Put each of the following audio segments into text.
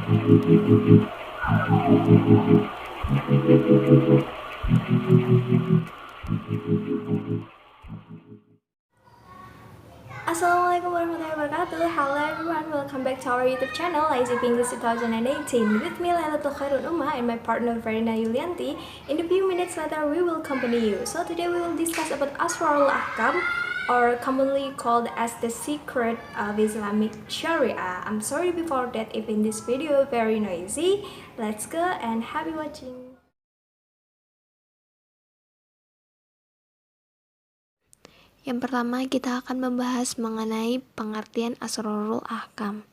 Assalamualaikum warahmatullahi wabarakatuh. Hello everyone, welcome back to our YouTube channel Lazy English 2018. With me Lailatul Khairul Ummah and my partner Verina Yulianti. In a few minutes later we will accompany you. So today we will discuss about Asrarul Ahkam, or commonly called as the secret of Islamic Sharia. I'm sorry before that if in this video very noisy. Let's go and happy watching. Yang pertama, kita akan membahas mengenai pengertian Asrarul Ahkam.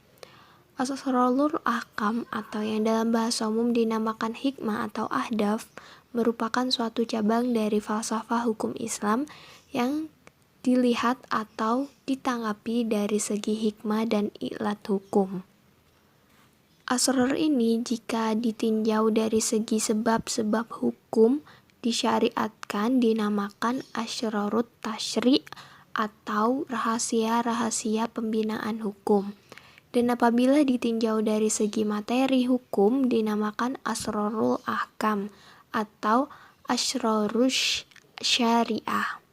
Asrarul Ahkam, atau yang dalam bahasa umum dinamakan hikmah atau ahdaf, merupakan suatu cabang dari falsafah hukum Islam yang dilihat atau ditanggapi dari segi hikmah dan ilat hukum. Asrar ini jika ditinjau dari segi sebab-sebab hukum disyariatkan dinamakan asyrarut tasyri' atau rahasia-rahasia pembinaan hukum. Dan apabila ditinjau dari segi materi hukum dinamakan asrarul ahkam atau asrarus syariah.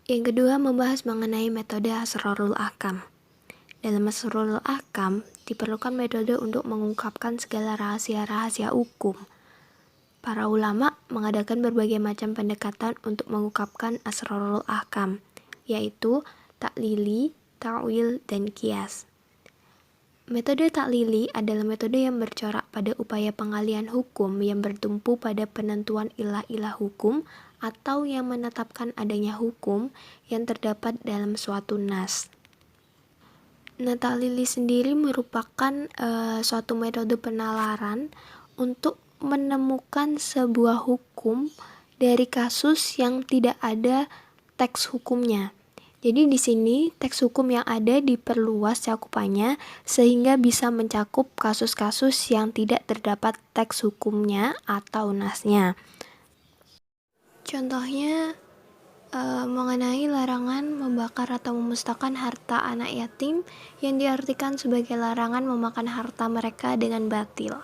Yang kedua, membahas mengenai metode asrarul ahkam. Dalam asrarul ahkam diperlukan metode untuk mengungkapkan segala rahasia-rahasia hukum. Para ulama mengadakan berbagai macam pendekatan untuk mengungkapkan asrarul ahkam, yaitu taklili, ta'wil, dan qiyas. Metode taklili adalah metode yang bercorak pada upaya pengalihan hukum yang bertumpu pada penentuan ilah-ilah hukum atau yang menetapkan adanya hukum yang terdapat dalam suatu nas. Nah, taklili sendiri merupakan suatu metode penalaran untuk menemukan sebuah hukum dari kasus yang tidak ada teks hukumnya. Jadi di sini teks hukum yang ada diperluas cakupannya sehingga bisa mencakup kasus-kasus yang tidak terdapat teks hukumnya atau nasnya. Contohnya mengenai larangan membakar atau memusnahkan harta anak yatim yang diartikan sebagai larangan memakan harta mereka dengan batil.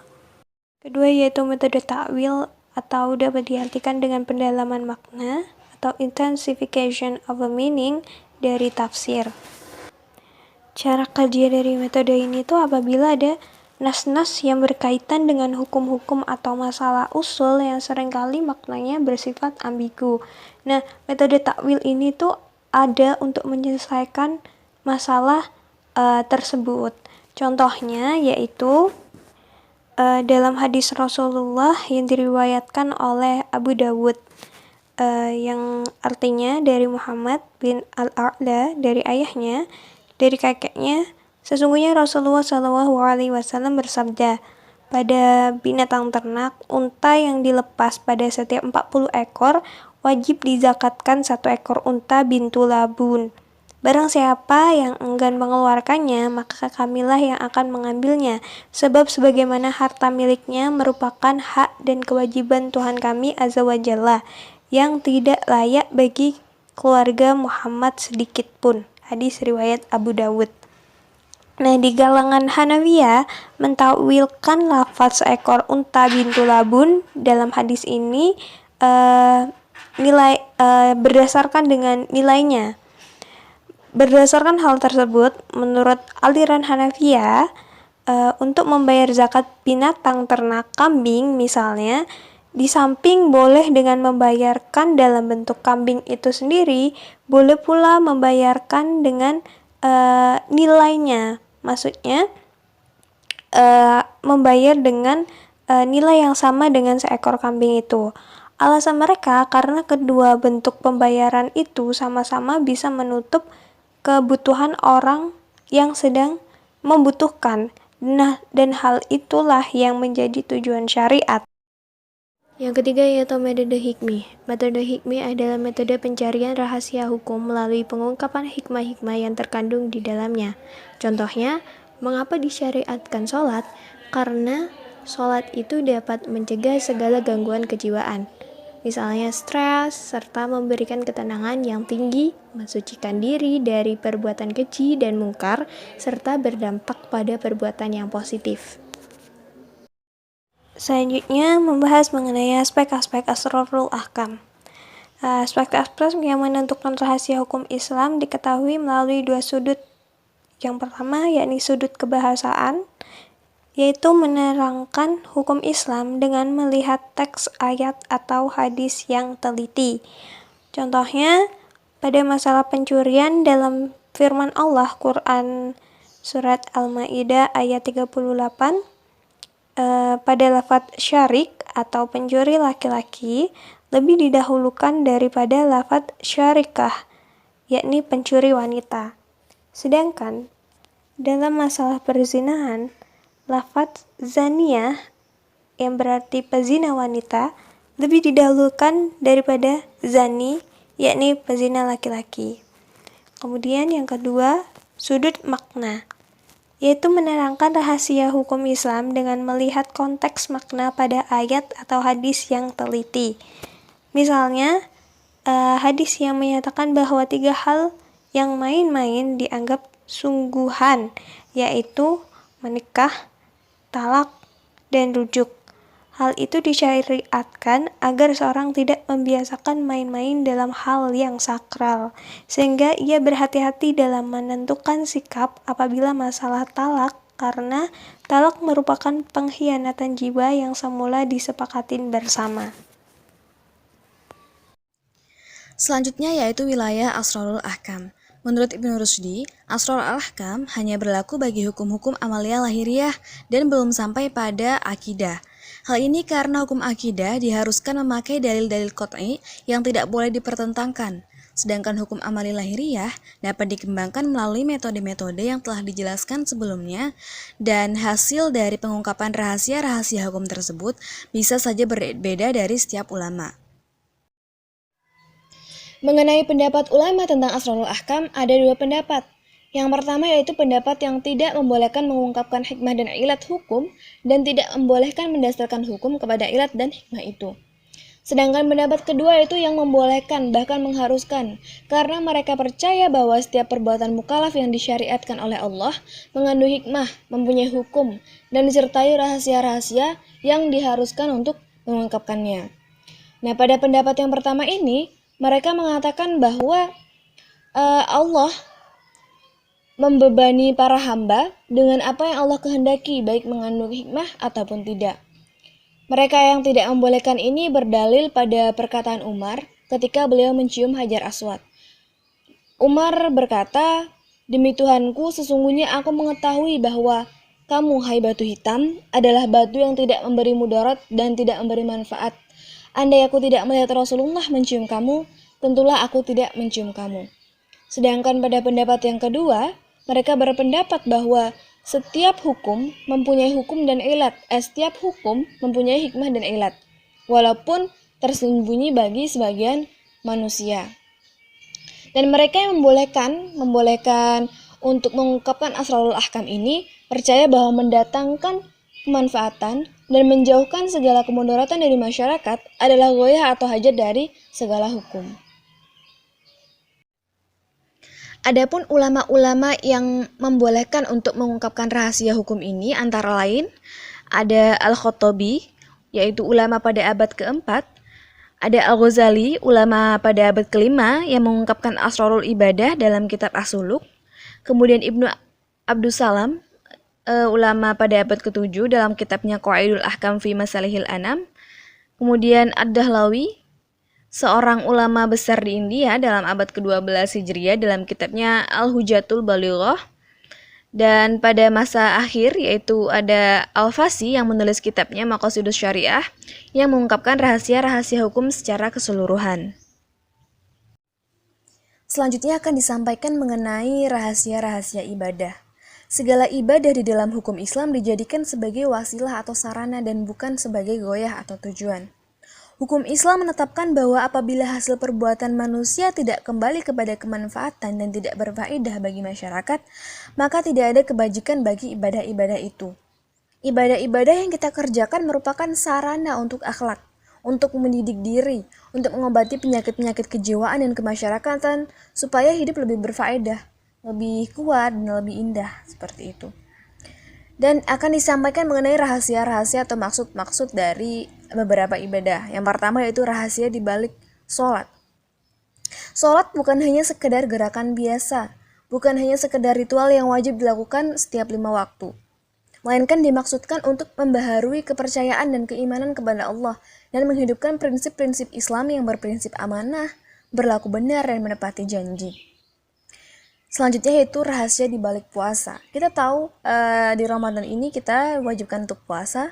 Kedua yaitu metode ta'wil atau dapat diartikan dengan pendalaman makna atau intensification of a meaning dari tafsir. Cara kerja dari metode ini tuh apabila ada nas-nas yang berkaitan dengan hukum-hukum atau masalah usul yang seringkali maknanya bersifat ambigu. Nah, metode takwil ini tuh ada untuk menyelesaikan masalah tersebut. Contohnya yaitu dalam hadis Rasulullah yang diriwayatkan oleh Abu Dawud yang artinya dari Muhammad bin Al-A'la dari ayahnya, dari kakeknya, sesungguhnya Rasulullah SAW bersabda, pada binatang ternak, unta yang dilepas pada setiap 40 ekor, wajib dizakatkan 1 ekor unta bintu labun. Barang siapa yang enggan mengeluarkannya, maka kamilah yang akan mengambilnya, sebab sebagaimana harta miliknya merupakan hak dan kewajiban Tuhan kami Azza wa Jalla, yang tidak layak bagi keluarga Muhammad sedikit pun. Hadis riwayat Abu Dawud. Nah, di kalangan Hanafiyah mentakwilkan lafaz seekor unta bintu labun dalam hadis ini berdasarkan dengan nilainya. Berdasarkan hal tersebut, menurut aliran Hanafiyah, untuk membayar zakat binatang ternak kambing misalnya, di samping boleh dengan membayarkan dalam bentuk kambing itu sendiri, boleh pula membayarkan dengan nilainya. Maksudnya membayar dengan nilai yang sama dengan seekor kambing itu. Alasan mereka karena kedua bentuk pembayaran itu sama-sama bisa menutup kebutuhan orang yang sedang membutuhkan. Nah, dan hal itulah yang menjadi tujuan syariat. Yang ketiga yaitu metode hikmi. Metode hikmi adalah metode pencarian rahasia hukum melalui pengungkapan hikmah-hikmah yang terkandung di dalamnya. Contohnya, mengapa disyariatkan sholat? Karena sholat itu dapat mencegah segala gangguan kejiwaan. misalnya stres, serta memberikan ketenangan yang tinggi, mensucikan diri dari perbuatan keji dan mungkar, serta berdampak pada perbuatan yang positif. Selanjutnya membahas mengenai aspek-aspek Asrarul Ahkam. Aspek-aspek yang menentukan rahasia hukum Islam diketahui melalui dua sudut. Yang pertama yakni sudut kebahasaan, yaitu menerangkan hukum Islam dengan melihat teks ayat atau hadis yang teliti. Contohnya, pada masalah pencurian dalam firman Allah Quran Surat Al-Ma'idah ayat 38, pada lafaz syarik atau pencuri laki-laki lebih didahulukan daripada lafaz syarikah, yakni pencuri wanita. Sedangkan dalam masalah perzinahan, lafaz zaniyah yang berarti pezina wanita lebih didahulukan daripada zani, yakni pezina laki-laki. Kemudian yang kedua, sudut makna, yaitu menerangkan rahasia hukum Islam dengan melihat konteks makna pada ayat atau hadis yang teliti. Misalnya, hadis yang menyatakan bahwa 3 hal yang main-main dianggap sungguhan, yaitu menikah, talak, dan rujuk. Hal itu disyariatkan agar seorang tidak membiasakan main-main dalam hal yang sakral, sehingga ia berhati-hati dalam menentukan sikap apabila masalah talak, karena talak merupakan pengkhianatan jiwa yang semula disepakatin bersama. Selanjutnya yaitu wilayah Asrarul Ahkam. Menurut Ibnu Rushdi, Asrarul Ahkam hanya berlaku bagi hukum-hukum amaliyah lahiriah dan belum sampai pada akidah. Hal ini karena hukum akidah diharuskan memakai dalil-dalil qat'i yang tidak boleh dipertentangkan. Sedangkan hukum amali lahiriah dapat dikembangkan melalui metode-metode yang telah dijelaskan sebelumnya, dan hasil dari pengungkapan rahasia-rahasia hukum tersebut bisa saja berbeda dari setiap ulama. Mengenai pendapat ulama tentang Asrarul Ahkam, ada 2 pendapat. Yang pertama yaitu pendapat yang tidak membolehkan mengungkapkan hikmah dan ilat hukum dan tidak membolehkan mendasarkan hukum kepada ilat dan hikmah itu. Sedangkan pendapat kedua yaitu yang membolehkan, bahkan mengharuskan, karena mereka percaya bahwa setiap perbuatan mukallaf yang disyariatkan oleh Allah mengandung hikmah, mempunyai hukum, dan disertai rahasia-rahasia yang diharuskan untuk mengungkapkannya. Nah, pada pendapat yang pertama ini, mereka mengatakan bahwa Allah membebani para hamba dengan apa yang Allah kehendaki, baik mengandung hikmah ataupun tidak. Mereka yang tidak membolehkan ini berdalil pada perkataan Umar ketika beliau mencium Hajar Aswad. Umar berkata, "Demi Tuhanku, sesungguhnya aku mengetahui bahwa kamu, hai batu hitam, adalah batu yang tidak memberi mudarat dan tidak memberi manfaat. Andai aku tidak melihat Rasulullah mencium kamu, tentulah aku tidak mencium kamu." Sedangkan pada pendapat yang kedua, mereka berpendapat bahwa setiap hukum mempunyai hukum dan ilat, setiap hukum mempunyai hikmah dan ilat, walaupun tersembunyi bagi sebagian manusia. Dan mereka yang membolehkan untuk mengungkapkan Asrarul Ahkam ini percaya bahwa mendatangkan kemanfaatan dan menjauhkan segala kemudaratan dari masyarakat adalah ghoyah atau hajat dari segala hukum. Adapun ulama-ulama yang membolehkan untuk mengungkapkan rahasia hukum ini antara lain ada Al-Khattabi, yaitu ulama pada abad keempat, ada Al-Ghazali, ulama pada abad kelima yang mengungkapkan Asrarul Ibadah dalam kitab As-Suluk, kemudian Ibnu Abdussalam, ulama pada abad ke-7 dalam kitabnya Qawaidul Ahkam fi Masalihil Anam, kemudian Ad-Dahlawi, seorang ulama besar di India dalam abad ke-12 Hijriah dalam kitabnya Al-Hujjatul Balighah, dan pada masa akhir yaitu ada Al-Fasi yang menulis kitabnya Maqasidus Syariah yang mengungkapkan rahasia-rahasia hukum secara keseluruhan. Selanjutnya akan disampaikan mengenai rahasia-rahasia ibadah. Segala ibadah di dalam hukum Islam dijadikan sebagai wasilah atau sarana dan bukan sebagai ghoyah atau tujuan. Hukum Islam menetapkan bahwa apabila hasil perbuatan manusia tidak kembali kepada kemanfaatan dan tidak berfaedah bagi masyarakat, maka tidak ada kebajikan bagi ibadah-ibadah itu. Ibadah-ibadah yang kita kerjakan merupakan sarana untuk akhlak, untuk mendidik diri, untuk mengobati penyakit-penyakit kejiwaan dan kemasyarakatan, supaya hidup lebih berfaedah, lebih kuat, dan lebih indah, seperti itu. Dan akan disampaikan mengenai rahasia-rahasia atau maksud-maksud dari beberapa ibadah. Yang pertama yaitu rahasia di balik sholat. Sholat bukan hanya sekedar gerakan biasa, bukan hanya sekedar ritual yang wajib dilakukan setiap 5 waktu, melainkan dimaksudkan untuk membaharui kepercayaan dan keimanan kepada Allah dan menghidupkan prinsip-prinsip Islam yang berprinsip amanah, berlaku benar, dan menepati janji. Selanjutnya yaitu rahasia di balik puasa. Kita tahu di Ramadan ini kita wajibkan untuk puasa,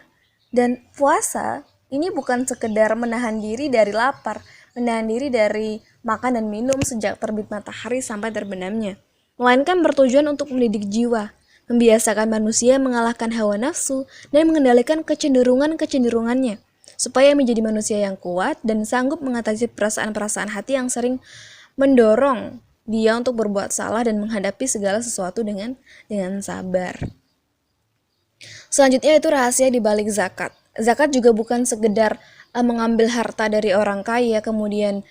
dan puasa ini bukan sekedar menahan diri dari lapar, menahan diri dari makan dan minum sejak terbit matahari sampai terbenamnya, melainkan bertujuan untuk mendidik jiwa, membiasakan manusia mengalahkan hawa nafsu dan mengendalikan kecenderungannya, supaya menjadi manusia yang kuat dan sanggup mengatasi perasaan-perasaan hati yang sering mendorong dia untuk berbuat salah dan menghadapi segala sesuatu dengan sabar. Selanjutnya itu rahasia di balik zakat. Zakat juga bukan sekedar mengambil harta dari orang kaya kemudian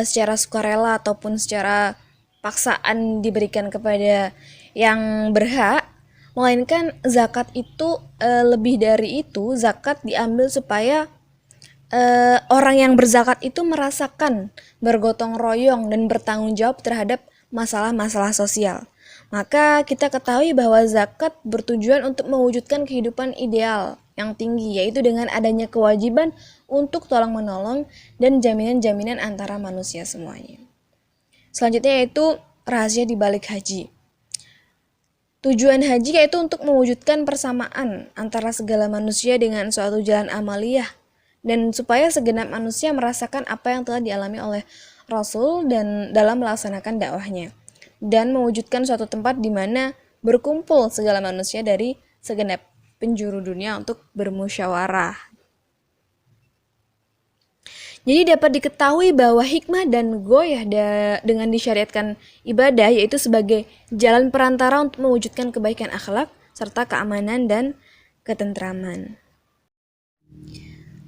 secara sukarela ataupun secara paksaan diberikan kepada yang berhak, melainkan zakat itu lebih dari itu. Zakat diambil supaya orang yang berzakat itu merasakan bergotong royong dan bertanggung jawab terhadap masalah-masalah sosial. Maka kita ketahui bahwa zakat bertujuan untuk mewujudkan kehidupan ideal yang tinggi, yaitu dengan adanya kewajiban untuk tolong-menolong dan jaminan-jaminan antara manusia semuanya. Selanjutnya yaitu rahasia di balik haji. Tujuan haji yaitu untuk mewujudkan persamaan antara segala manusia dengan suatu jalan amaliyah, dan supaya segenap manusia merasakan apa yang telah dialami oleh Rasul dan dalam melaksanakan dakwahnya, dan mewujudkan suatu tempat di mana berkumpul segala manusia dari segenap penjuru dunia untuk bermusyawarah. Jadi dapat diketahui bahwa hikmah dan goyah dengan disyariatkan ibadah yaitu sebagai jalan perantara untuk mewujudkan kebaikan akhlak serta keamanan dan ketentraman.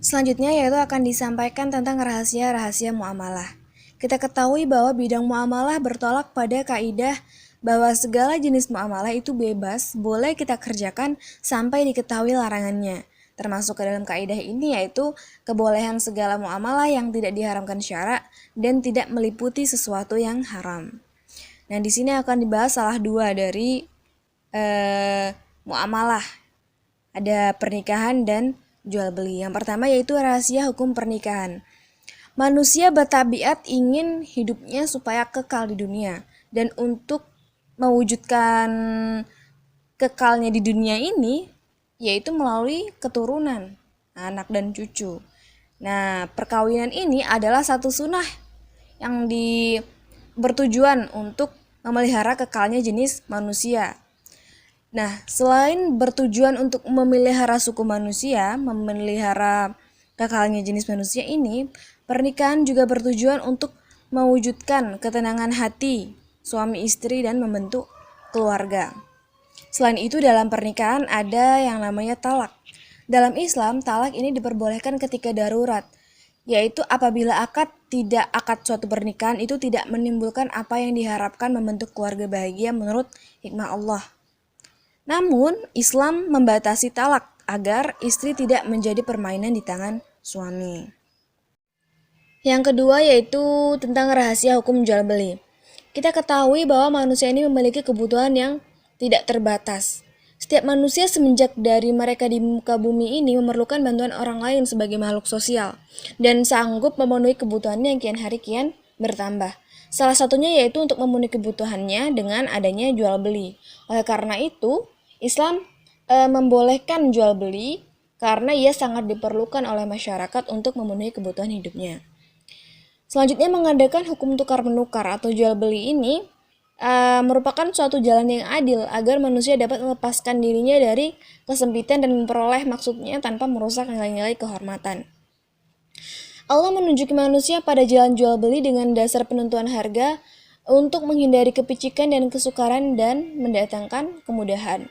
Selanjutnya yaitu akan disampaikan tentang rahasia-rahasia muamalah. Kita ketahui bahwa bidang muamalah bertolak pada kaidah bahwa segala jenis muamalah itu bebas, boleh kita kerjakan sampai diketahui larangannya. Termasuk ke dalam kaidah ini yaitu kebolehan segala muamalah yang tidak diharamkan syara dan tidak meliputi sesuatu yang haram. Nah, di sini akan dibahas salah dua dari muamalah. Ada pernikahan dan jual beli. Yang pertama yaitu rahasia hukum pernikahan. Manusia bertabiat ingin hidupnya supaya kekal di dunia, dan untuk mewujudkan kekalnya di dunia ini yaitu melalui keturunan, anak dan cucu. Nah, perkawinan ini adalah satu sunnah yang bertujuan untuk memelihara kekalnya jenis manusia. Nah, selain bertujuan untuk memelihara suku manusia, memelihara kekalnya jenis manusia ini, pernikahan juga bertujuan untuk mewujudkan ketenangan hati suami istri dan membentuk keluarga. Selain itu, dalam pernikahan ada yang namanya talak. Dalam Islam, talak ini diperbolehkan ketika darurat, yaitu apabila akad suatu pernikahan itu tidak menimbulkan apa yang diharapkan membentuk keluarga bahagia menurut hikmah Allah. Namun, Islam membatasi talak agar istri tidak menjadi permainan di tangan suami. Yang kedua yaitu tentang rahasia hukum jual beli. Kita ketahui bahwa manusia ini memiliki kebutuhan yang tidak terbatas. Setiap manusia semenjak dari mereka di muka bumi ini memerlukan bantuan orang lain sebagai makhluk sosial dan sanggup memenuhi kebutuhannya yang kian hari kian bertambah. Salah satunya yaitu untuk memenuhi kebutuhannya dengan adanya jual beli. Oleh karena itu, Islam membolehkan jual beli karena ia sangat diperlukan oleh masyarakat untuk memenuhi kebutuhan hidupnya. Selanjutnya, mengadakan hukum tukar-menukar atau jual beli ini merupakan suatu jalan yang adil agar manusia dapat melepaskan dirinya dari kesempitan dan memperoleh maksudnya tanpa merusak nilai-nilai kehormatan. Allah menunjuki manusia pada jalan jual beli dengan dasar penentuan harga untuk menghindari kepicikan dan kesukaran dan mendatangkan kemudahan.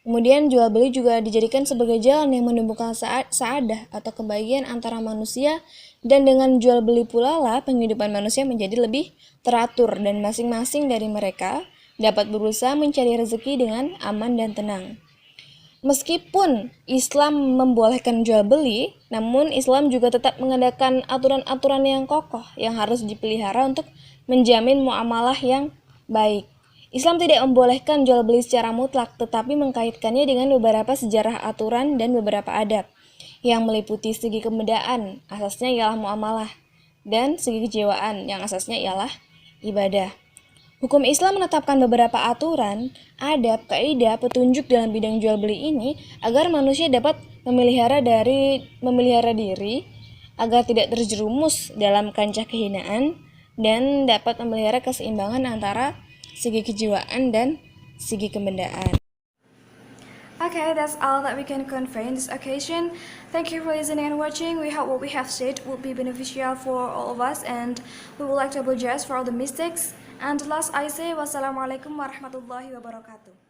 Kemudian jual beli juga dijadikan sebagai jalan yang menumbuhkan saadah atau kebahagiaan antara manusia, dan dengan jual beli pula lah penghidupan manusia menjadi lebih teratur dan masing-masing dari mereka dapat berusaha mencari rezeki dengan aman dan tenang. Meskipun Islam membolehkan jual beli, namun Islam juga tetap mengadakan aturan-aturan yang kokoh yang harus dipelihara untuk menjamin muamalah yang baik. Islam tidak membolehkan jual beli secara mutlak, tetapi mengkaitkannya dengan beberapa sejarah aturan dan beberapa adab yang meliputi segi kebendaan, asasnya ialah muamalah, dan segi kejiwaan, yang asasnya ialah ibadah. Hukum Islam menetapkan beberapa aturan, adab, kaidah, petunjuk dalam bidang jual beli ini agar manusia dapat memelihara diri agar tidak terjerumus dalam kancah kehinaan dan dapat memelihara keseimbangan antara segi kejiwaan dan segi kebendaan. Okay, that's all that we can convey in this occasion. Thank you for listening and watching. We hope what we have said will be beneficial for all of us, and we would like to apologize for all the mistakes. And last I say, wassalamualaikum warahmatullahi wabarakatuh.